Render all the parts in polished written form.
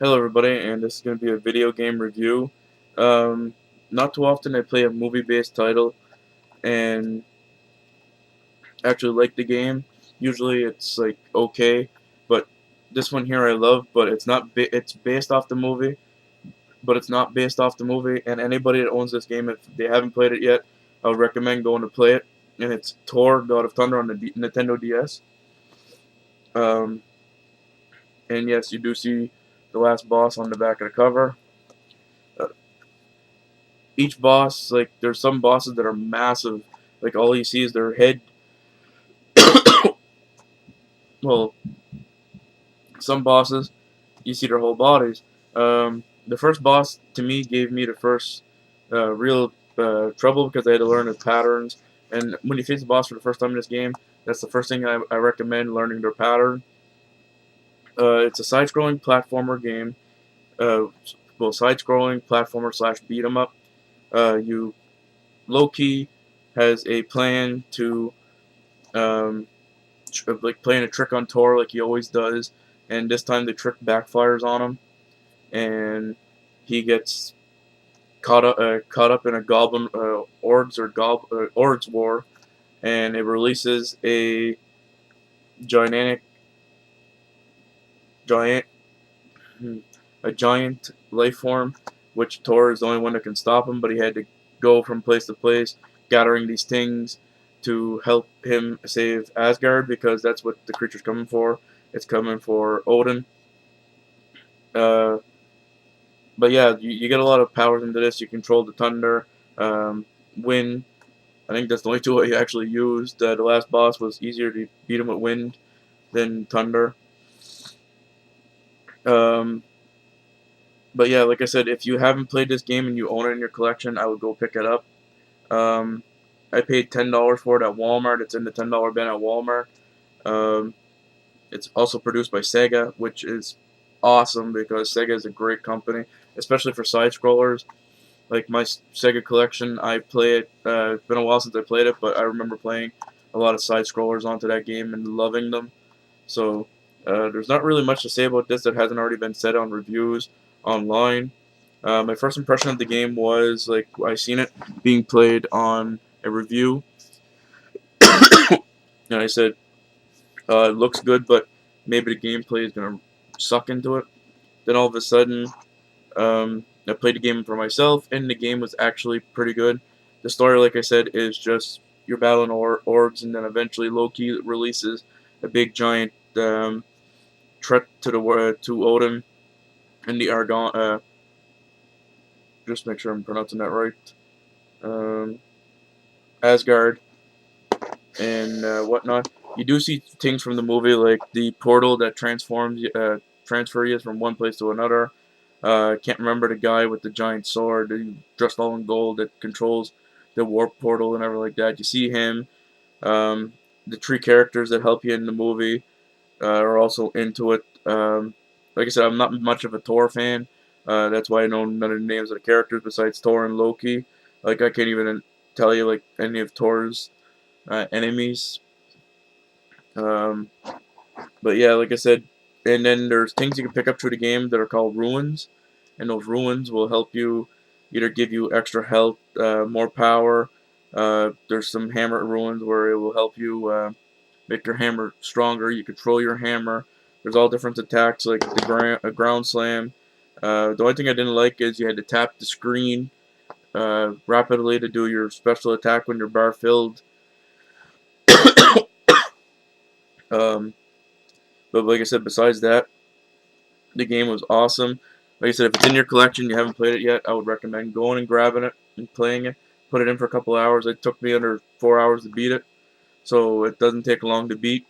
Hello everybody, and this is going to be a video game review. Um, Not too often I play a movie-based title and actually like the game. Usually it's like okay, but this one here I love, but it's not it's based off the movie, but it's not based off the movie, and anybody that owns this game, if they haven't played it yet, I would recommend going to play it, and it's Thor, God of Thunder on the Nintendo DS. Um, and yes, you do see the last boss on the back of the cover. Uh, each boss, like there's some bosses that are massive. Like all you see is their head. Well, some bosses you see their whole bodies. The first boss to me gave me the first real trouble because I had to learn the patterns. And when you face a boss for the first time in this game, that's the first thing I recommend learning their pattern. It's a side-scrolling platformer game. Uh, well, side-scrolling platformer slash beat 'em up. You low-key has a plan to um, like playing a trick on Thor like he always does, and this time the trick backfires on him, and he gets caught up in a goblin ords war, and it releases gigantic giant a giant life form, which Thor is the only one that can stop him, but he had to go from place to place, gathering these things to help him save Asgard, because that's what the creature's coming for. It's coming for Odin. Uh, but yeah, you get a lot of powers into this. You control the thunder, wind. I think that's the only tool he actually used. The last boss was easier to beat him with wind than thunder. Um, but yeah, like I said, if you haven't played this game and you own it in your collection, I would go pick it up. Um, I paid $10 for it at Walmart. It's in the $10 bin at Walmart. Um, it's also produced by Sega, which is awesome because Sega is a great company, especially for side scrollers. Like my Sega collection, I play it. It's been a while since I played it, but I remember playing a lot of side scrollers onto that game and loving them. So there's not really much to say about this that hasn't already been said on reviews online. My first impression of the game was like I seen it being played on a review, and I said it looks good, but maybe the gameplay is gonna suck into it. Then all of a sudden, I played the game for myself, and the game was actually pretty good. The story, like I said, is just you're battling orbs, and then eventually Loki releases a big giant threat to the to Odin and the Argon. Just make sure I'm pronouncing that right. Um, Asgard and whatnot. You do see things from the movie, like the portal that transfer you from one place to another. I can't remember the guy with the giant sword, dressed all in gold, that controls the warp portal and everything like that. You see him. Um, the three characters that help you in the movie are also into it. Like I said, I'm not much of a Thor fan. That's why I know none of the names of the characters besides Thor and Loki. Like I can't even tell you like any of Thor's enemies. Um, but yeah, like I said, and then there's things you can pick up through the game that are called ruins, and those ruins will help you either give you extra health, more power. There's some hammer ruins where it will help you make your hammer stronger. You control your hammer. There's all different attacks like the ground slam. The only thing I didn't like is you had to tap the screen rapidly to do your special attack when your bar filled. Um, but like I said, besides that, the game was awesome. Like I said, if it's in your collection, you haven't played it yet, I would recommend going and grabbing it and playing it. Put it in for a couple hours. It took me under 4 hours to beat it, so it doesn't take long to beat,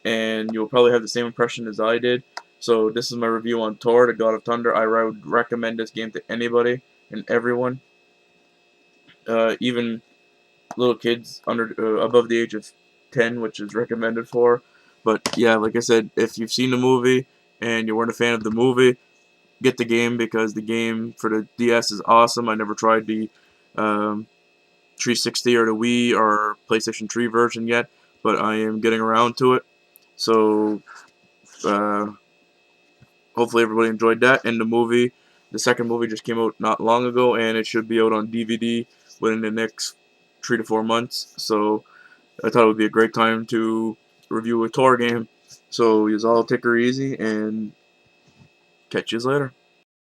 and you'll probably have the same impression as I did. So this is my review on Thor, the God of Thunder. I would recommend this game to anybody and everyone, even little kids under above the age of 10, which is recommended for. But yeah, like I said, if you've seen the movie and you weren't a fan of the movie, get the game because the game for the DS is awesome. I never tried the um, 360 or the Wii or PlayStation 3 version yet, but I am getting around to it. So hopefully everybody enjoyed that. And the second movie just came out not long ago, and it should be out on DVD within the next 3 to 4 months. So I thought it would be a great time to review a Thor game. So you all take her easy and catch you later.